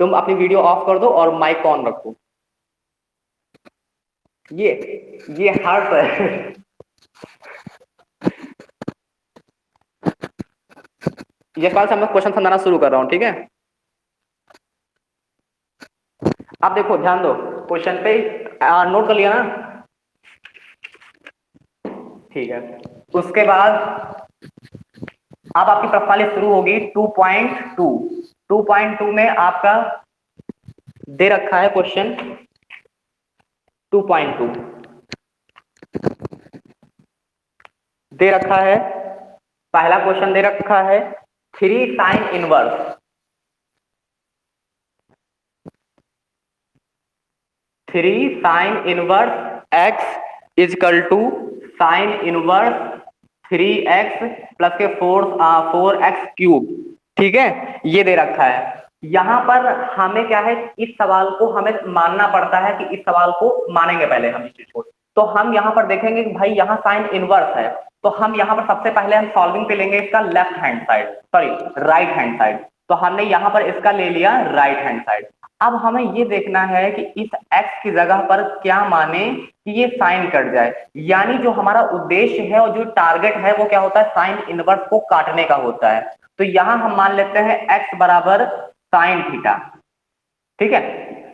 तुम अपनी वीडियो ऑफ कर दो और माइक ऑन रखो। ये ये हर्ष है। यशपाल से मैं क्वेश्चन समझाना शुरू कर रहा हूँ, ठीक है? आप देखो, ध्यान दो क्वेश्चन पे, नोट कर लिया ना? ठीक है। उसके बाद अब आपकी प्रश्नावली शुरू होगी 2.2। 2.2 में आपका दे रखा है क्वेश्चन 2.2 दे रखा है। पहला क्वेश्चन दे रखा है 3 sin inverse, 3 sin inverse x is equal to sine inverse 3x plus के 4x क्यूब। ठीक है, ये दे रखा है। यहां पर हमें क्या है, इस सवाल को हमें मानना पड़ता है कि इस सवाल को मानेंगे पहले हम इस चीज को। तो हम यहां पर देखेंगे कि भाई यहाँ साइन इनवर्स है, तो हम यहाँ पर सबसे पहले हम सॉल्विंग पे लेंगे इसका left hand side, sorry right hand side. तो हमने यहाँ पर इसका ले लिया राइट हैंड साइड। अब हमें ये देखना है कि इस x की जगह पर क्या माने कि ये साइन कट जाए, यानी जो हमारा उद्देश्य है और जो टारगेट है वो क्या होता है, साइन इनवर्स को काटने का होता है। तो यहां हम मान लेते हैं x बराबर साइन थीटा। ठीक है,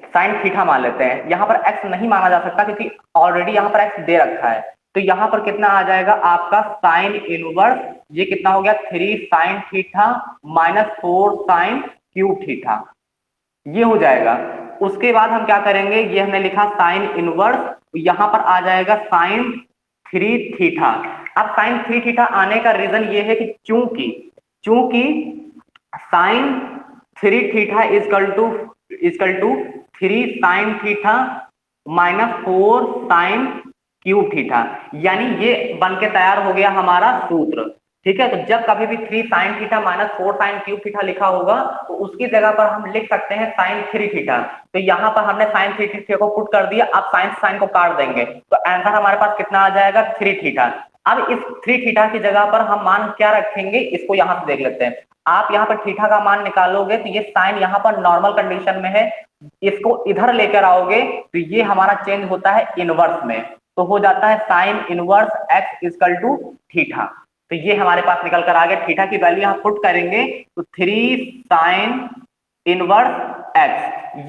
साइन थीटा मान लेते हैं। यहां पर x नहीं माना जा सकता क्योंकि ऑलरेडी यहां पर x दे रखा है। तो यहां पर कितना आ जाएगा आपका साइन इनवर्स, ये कितना हो गया 3 sin theta minus 4 sin cube theta, ये हो जाएगा। उसके बाद हम क्या करेंगे, ये हमने लिखा साइन इनवर्स, यहां पर आ जाएगा साइन 3 थीटा। अब साइन 3 थीटा आने का रीजन ये है कि चूंकि चूंकि sine 3 theta equal to 3 sin theta minus 4 sin cube theta, यानी ये बन के तैयार हो गया हमारा सूत्र। ठीक है, तो जब कभी भी 3 sin theta minus 4 sin cube theta लिखा होगा तो उसकी जगह पर हम लिख सकते हैं sin 3 थीटा। तो यहां पर हमने sin 3 थीटा को पुट कर दिया, अब साइन को काट देंगे तो आंसर हमारे पास कितना आ जाएगा 3 थीटा। अब इस 3 थीटा की जगह पर हम मान क्या रखेंगे, इसको यहां से देख लेते हैं। आप यहाँ पर थीटा का मान निकालोगे तो ये साइन यहाँ पर नॉर्मल कंडीशन में है, इसको इधर लेकर आओगे तो ये हमारा चेंज होता है इनवर्स में, तो हो जाता है sine inverse x is equal to theta. तो ये हमारे पास निकल कर आ गया, थीटा की वैल्यू यहाँ पुट करेंगे तो 3 sin इनवर्स x,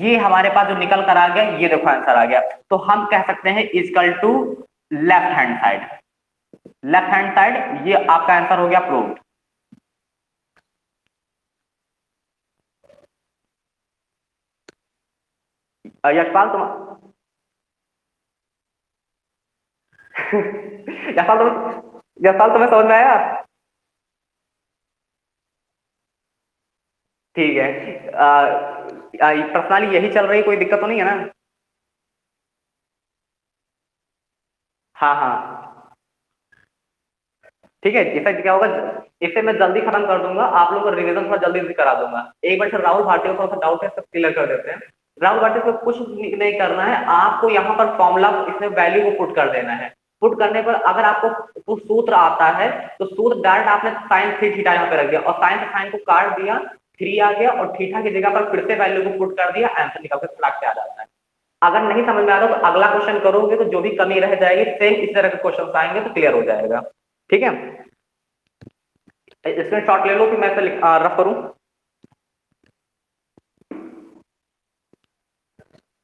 ये हमारे पास जो निकल कर आ गया, ये देखो आंसर आ गया। तो हम कह सकते हैं equal to left hand side, left hand side, ये आपका आंसर हो गया प्रूव्ड। यशपाल तुम यशपाल तुम्हें समझ में आया? ठीक है, प्रश्नावली यही चल रही, कोई दिक्कत तो नहीं है ना? हाँ हाँ, ठीक है। इसे क्या होगा, इसे मैं जल्दी खत्म कर दूंगा, आप लोगों को रिवीजन थोड़ा जल्दी से करा दूंगा। एक बार सर राहुल भारती को थोड़ा सा डाउट है, सब क्लियर कर देते हैं। राहुल भारती को कुछ नहीं करना है, आपको यहाँ पर फॉर्मूला इसमें वैल्यू को पुट कर देना है। पुट करने पर अगर आपको कुछ सूत्र आता है तो सूत्र डायरेक्ट आपने साइन 3 थीटा यहाँ पे रख दिया और साइन से साइन को काट दिया, 3 आ गया और थीटा की जगह पर फिर से वैल्यू को पुट कर दिया, आंसर निकल कर फटाक से आ जाता है। अगर नहीं समझ में आ रहा तो अगला क्वेश्चन करोगे तो जो भी कमी रह जाएगी सेम इस तरह के क्वेश्चन आएंगे तो क्लियर हो जाएगा। ठीक है, स्क्रीन शॉट ले लो कि मैं इसे रफ करूं,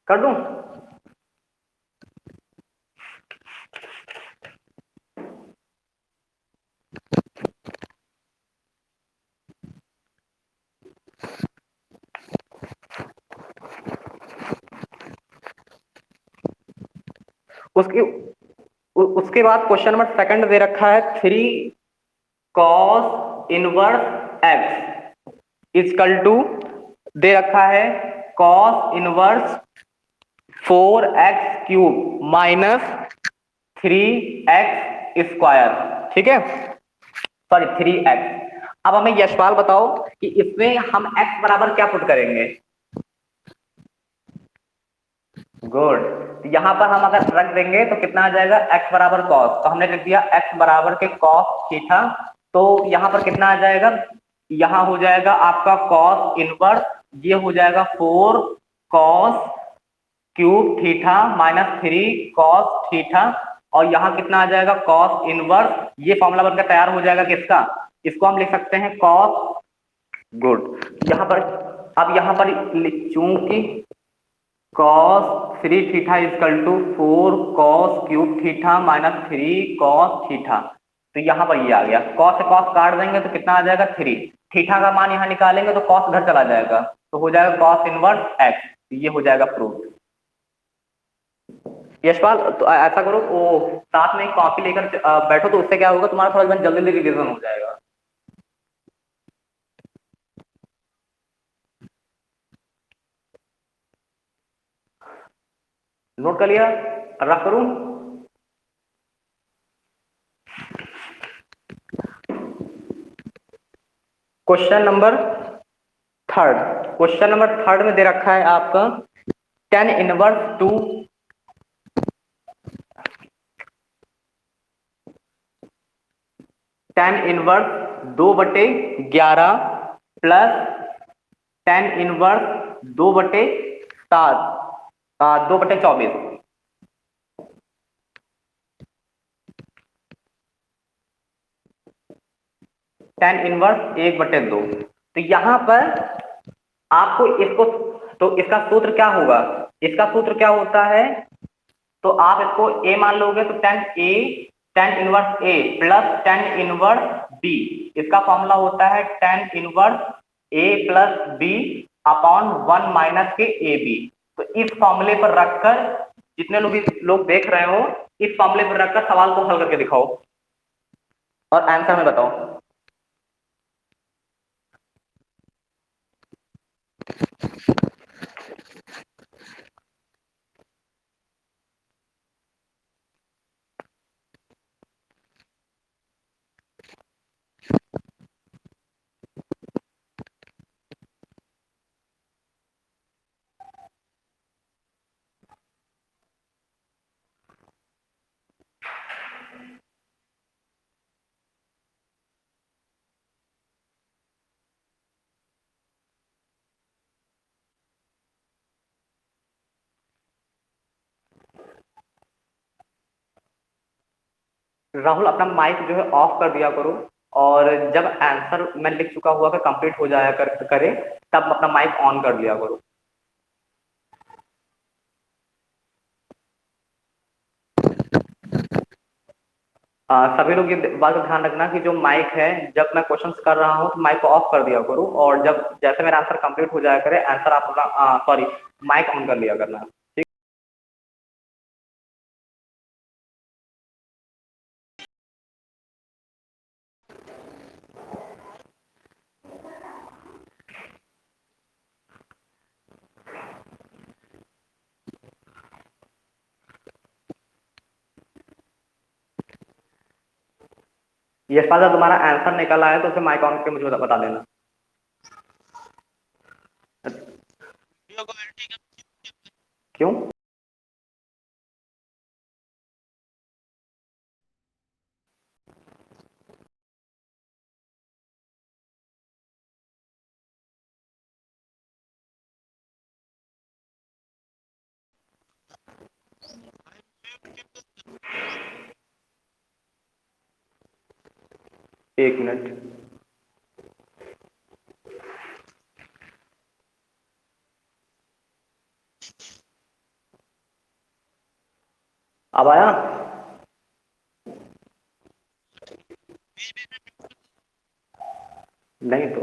कर दूं? उसके उसके बाद क्वेश्चन नंबर सेकंड दे रखा है 3 cos inverse x is equal to दे रखा है cos inverse 4x³ minus 3x square, ठीक है, सॉरी 3x। अब हमें यशपाल बताओ कि इसमें हम x बराबर क्या पुट करेंगे। गुड, तो यहां पर हम अगर रख देंगे तो कितना आ जाएगा, x बराबर cos, तो हमने लिख दिया x बराबर के cos थीटा, तो यहां पर कितना आ जाएगा, यहां हो जाएगा आपका cos इनवर्स, ये हो जाएगा 4 cos cube theta minus 3 cos theta, और यहां कितना आ जाएगा cos इनवर्स, ये फॉर्मूला बनकर तैयार हो जाएगा किसका, इसको हम लिख सकते हैं cos। गुड, यहां पर अब यहां पर चूंकि cos 3 theta equal to 4 cos cube theta minus 3 cos theta, तो यहां पर ये आ गया, cos से cos काट देंगे तो कितना आ जाएगा 3, थीटा का मान यहां निकालेंगे तो cos उधर चला जाएगा, तो हो जाएगा cos इनवर्स x, ये हो जाएगा प्रूफ। यशपाल, तो ऐसा करो वो साथ में कॉपी लेकर बैठो, तो उससे क्या होगा, तुम्हारा थोड़ा जल्दी जल्दी रिवीजन हो जाएगा। नोट कर लिया, रफ करूं। Question number third, question number third में दे रखा है आपका tan inverse 2 tan inverse 2/11 plus tan inverse 2/7 2/24, tan inverse 1/2, तो यहां पर आपको इसको, तो इसका सूत्र क्या होगा, इसका सूत्र क्या होता है, तो आप इसको a मान लोगे तो tan inverse a plus tan inverse b, इसका फॉर्मूला होता है tan inverse a plus b upon 1 minus के ए बी। तो इस फॉर्मूले पर रखकर, जितने लोग देख रहे हो, इस फॉर्मूले पर रखकर सवाल को हल करके दिखाओ और आंसर में बताओ। राहुल, अपना माइक जो है ऑफ कर दिया करो, और जब आंसर मैं लिख चुका हुआ कि कंप्लीट हो जाया करे, तब अपना माइक ऑन कर दिया करो। सभी लोग ये बात का ध्यान रखना कि जो माइक है, जब मैं क्वेश्चंस कर रहा हूं तो माइक को ऑफ कर दिया करो, और जब जैसे मेरा आंसर कंप्लीट हो जाया करे, आंसर आप अपना सॉरी माइक ऑन कर लिया करना। ठीक, ये फादर तुम्हारा आंसर निकल आया तो उसे माइक ऑन करके मुझे बता देना। क्यों? एक मिनट, अब आया? नहीं तो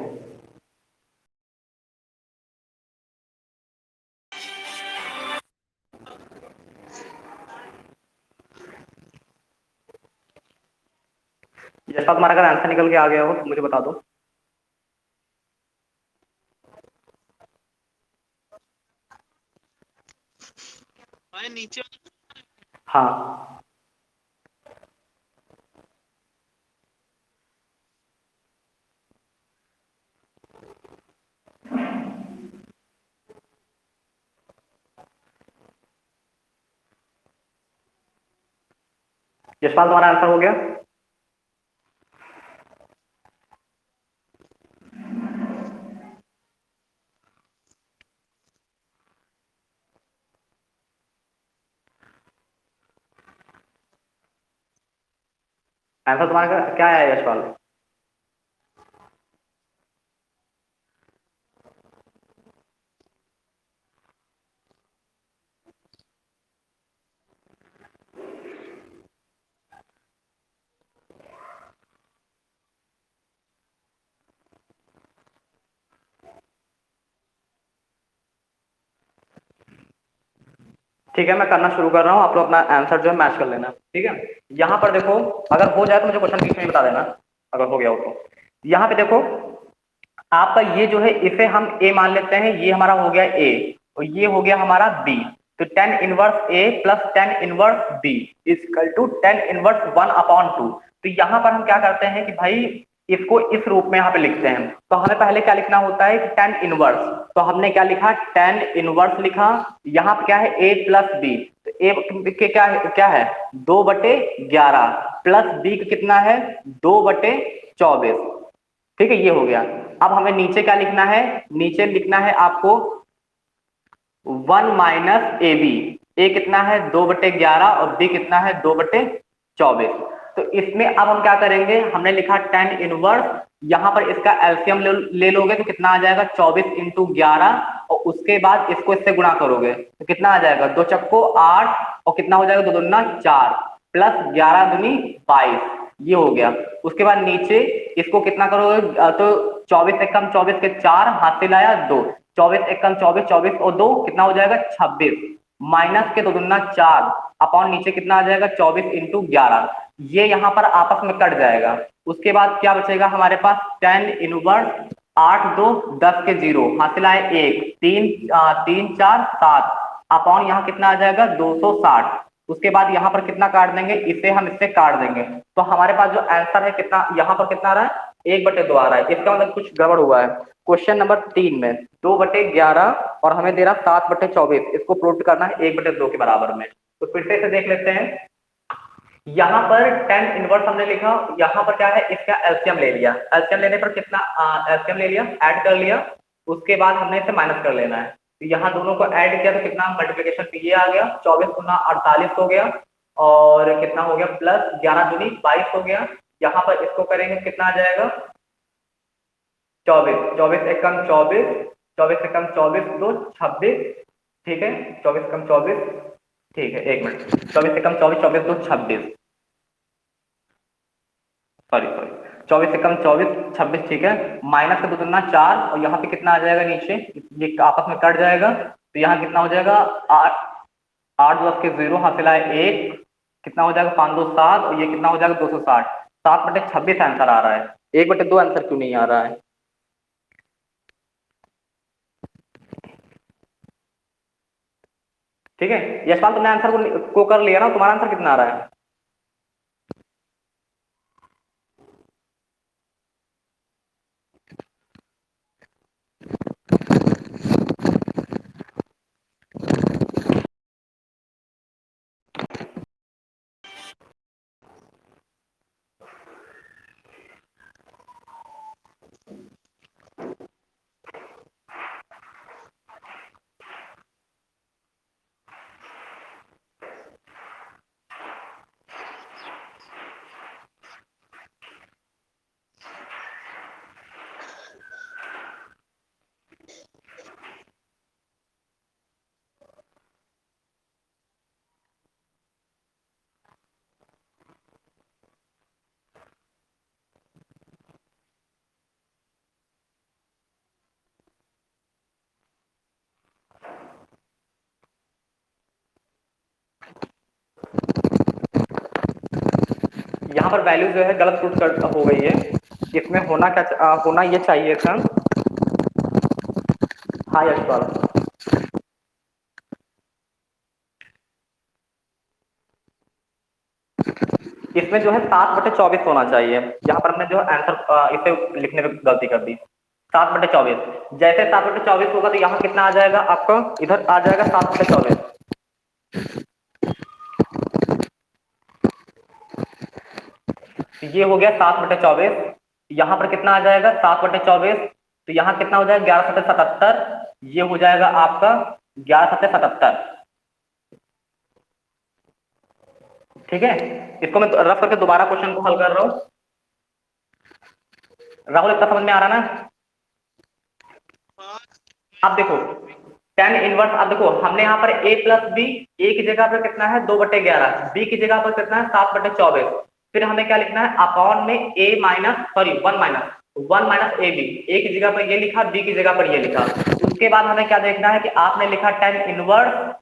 यशपाल तुम्हारा अगर आंसर निकल के आ गया हो तो मुझे बता दो। नीचे। हाँ यशपाल तुम्हारा आंसर हो गया। आंसर तुम्हारा क्या है यशपाल? ठीक है, मैं करना शुरू कर रहा हूँ, आप लोग अपना आंसर जो है मैच कर लेना। ठीक है, यहाँ पर देखो, अगर हो जाए तो मुझे क्वेश्चन बीच में ही बता देना, अगर हो गया हो तो। यहाँ पे देखो, आपका ये जो है इसे हम ए मान लेते हैं, ये हमारा हो गया ए और ये हो गया हमारा बी। तो tan inverse A plus tan inverse B equal to tan inverse 1/2। तो यहाँ पर हम क्या करते हैं कि भाई इसको इस रूप में यहाँ पे लिखते हैं। तो हमें पहले क्या लिखना होता है कि टेन इनवर्स, तो हमने क्या लिखा, टेन इनवर्स लिखा। यहाँ पे क्या है, ए प्लस बी, तो ए के क्या है 2/11 प्लस बी का कितना है 2/24। ठीक है, ये हो गया। अब हमें नीचे क्या लिखना है, नीचे लिखना है आपको 1 माइनस ए बी। ए कितना है 2/11 और बी कितना है 2/24। तो इसमें अब हम क्या करेंगे, हमने लिखा टेन इनवर्स, यहां पर इसका एलसीएम ले लोगे तो कितना आ जाएगा 24 इंटू 11, और उसके बाद इसको इससे गुणा करोगे तो कितना आ जाएगा 2 चक्को 8 और कितना हो जाएगा 2 दूना 4 प्लस 11 दूनी 22, ये हो गया। उसके बाद नीचे इसको कितना करोगे, तो 24 एकम 24 के 4 हाथ से लाया 2, 24 एकम 24, 24 और 2 कितना हो जाएगा 26, माइनस के 2 दूना 4 अपॉन नीचे कितना आ जाएगा 24 इंटू 11, ये यहाँ पर आपस में कट जाएगा। उसके बाद क्या बचेगा हमारे पास, टेन इनवर्स 8 2 10 के 0 हासिल आए 1 3 3 4 7 अपॉन यहाँ कितना आ जाएगा 260। उसके बाद यहाँ पर कितना काट देंगे, इसे हम इससे काट देंगे, तो हमारे पास जो आंसर है कितना, यहाँ पर कितना आ रहा है 1/2 आ रहा है। इसका मतलब कुछ गड़बड़ हुआ है। क्वेश्चन नंबर 3 में 2/11 और हमें दे रहा 7/24, इसको प्रूव करना है 1/2 के बराबर में। तो फिर से इसे देख लेते हैं। यहाँ पर टेन इनवर्स हमने लिखा, यहाँ पर क्या है इसका एलसीएम ले लिया, एलसीएम लेने पर कितना एलसीएम ले लिया, ऐड कर लिया, उसके बाद हमने इसे माइनस कर लेना है। तो यहाँ दोनों को ऐड किया तो कितना मल्टीप्लिकेशन पे ये आ गया 24 गुना 48 हो गया, और कितना हो गया प्लस 11 दूनी 22 हो गया। यहाँ पर इसको करेंगे कितना आ जाएगा 24, 24 एकम 24, 24 एकम 24 दो 26। ठीक है, 24 एकम 24, ठीक है एक मिनट, 24 एकम 24, 24 दो 26, सॉरी सॉरी 24 एकम 24 26, ठीक है, माइनस का 2 दूना 4 और यहाँ पे कितना आ जाएगा नीचे, ये आपस में कट जाएगा, तो यहाँ कितना हो जाएगा 8 8 10 के 0 हासिल आए 1, कितना हो जाएगा 5 2 7 और ये कितना हो जाएगा 260, 7/26 आंसर आ रहा है, 1/2 आंसर क्यों नहीं आ रहा है। ठीक है यशपाल, तुमने आंसर को कर लिया ना, तुम्हारा आंसर कितना आ रहा है। यहाँ पर वैल्यू जो है गलत पुट कर हो गई है, इसमें होना क्या होना ये चाहिए था। हाँ यशपाल, इसमें जो है 7/24 होना चाहिए। यहाँ पर हमने जो आंसर इसे लिखने में गलती कर दी। 7/24, जैसे 7/24 होगा तो यहाँ कितना आ जाएगा आपका, इधर आ जाएगा 7/24। ये हो गया 7/24। यहाँ पर कितना आ जाएगा 7/24, तो यहाँ कितना हो जाएगा 11/77। ये हो जाएगा आपका 11/77। ठीक है, इसको मैं रफ करके दोबारा क्वेश्चन को हल कर रहा हूँ। राहुल इतना समझ में आ रहा ना? आप देखो tan इनवर्स, आप देखो हमने यहाँ पर a प्लस बी, a की जगह पर कितना है 2/11, b की जगह पर कितना है 7/24। फिर हमें क्या लिखना है अपॉन में a minus sorry 1 minus A B, a की जगह पर ये लिखा, b की जगह पर ये लिखा। उसके बाद हमें क्या देखना है कि आपने लिखा tan इनवर्स,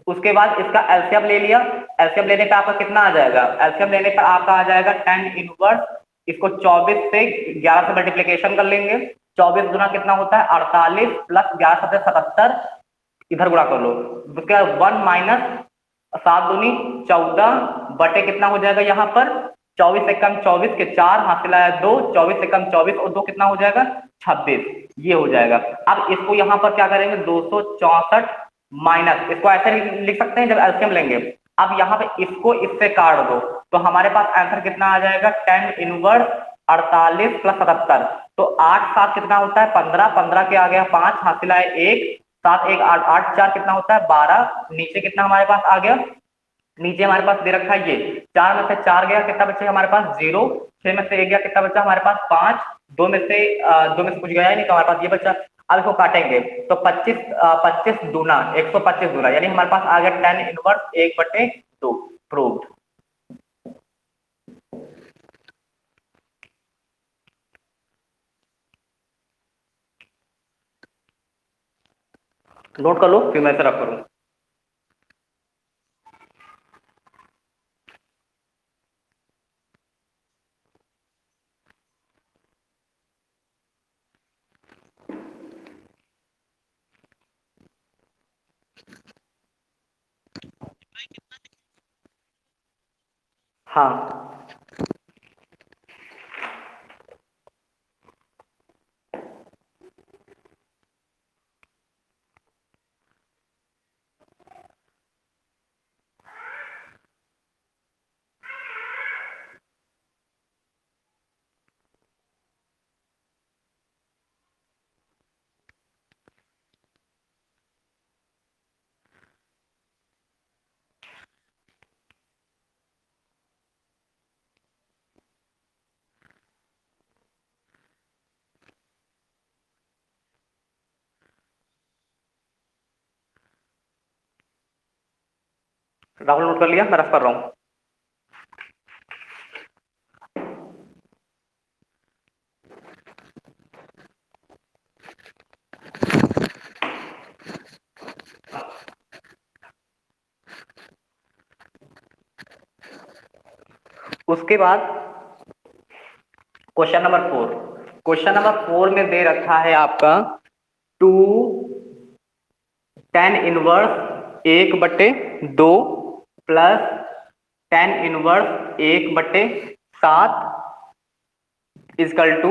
उसके बाद इसका एलसीएम ले लिया। एलसीएम लेने पे आपका कितना आ जाएगा, एलसीएम लेने पर आपका आ जाएगा tan इनवर्स, इसको 24 से 11 से मल्टीप्लीकेशन कर लेंगे। 24 गुना कितना होता है 48 प्लस 11/77, इधर गुणा कर लो। उसके बाद 1 माइनस 7 दूनी 14 बटे कितना हो जाएगा यहाँ पर 24 से कम 24 के 4 हासिल आया 2, 24 से कम 24 और 2 कितना हो जाएगा 26, ये हो जाएगा। अब इसको यहाँ पर क्या करेंगे 264 माइनस, इसको ऐसे लिख सकते हैं जब एलसीएम लेंगे। अब यहाँ पे इसको इससे काट दो तो हमारे पास आंसर कितना आ जाएगा tan इनवर्स 48 प्लस 77, तो 8 7 कितना होता है 15, 15 के आ गया 5 हासिल आया 1, 7 1 8, 8 4 कितना होता है 12, नीचे कितना हमारे पास आ गया, नीचे हमारे पास दे रखा है ये 4 में से 4 गया कितना बचा हमारे पास 0, 6 में से 1 गया कितना बचा हमारे पास 5, 2 में से कुछ गया ही नहीं तो हमारे पास ये बचा। अब इसको काटेंगे तो 25 दूना 125 दूना, यानी हमारे पास आ गया tan इनवर्स 1/2 प्रूव्ड। नोट कर लो फिर मैं इसे रख करूं। हाँ राहुल नोट कर लिया, मैं रफ कर रहा हूं। उसके बाद क्वेश्चन नंबर 4, क्वेश्चन नंबर 4 में दे रखा है आपका 2 tan inverse 1/2 plus tan inverse 1/7 equal to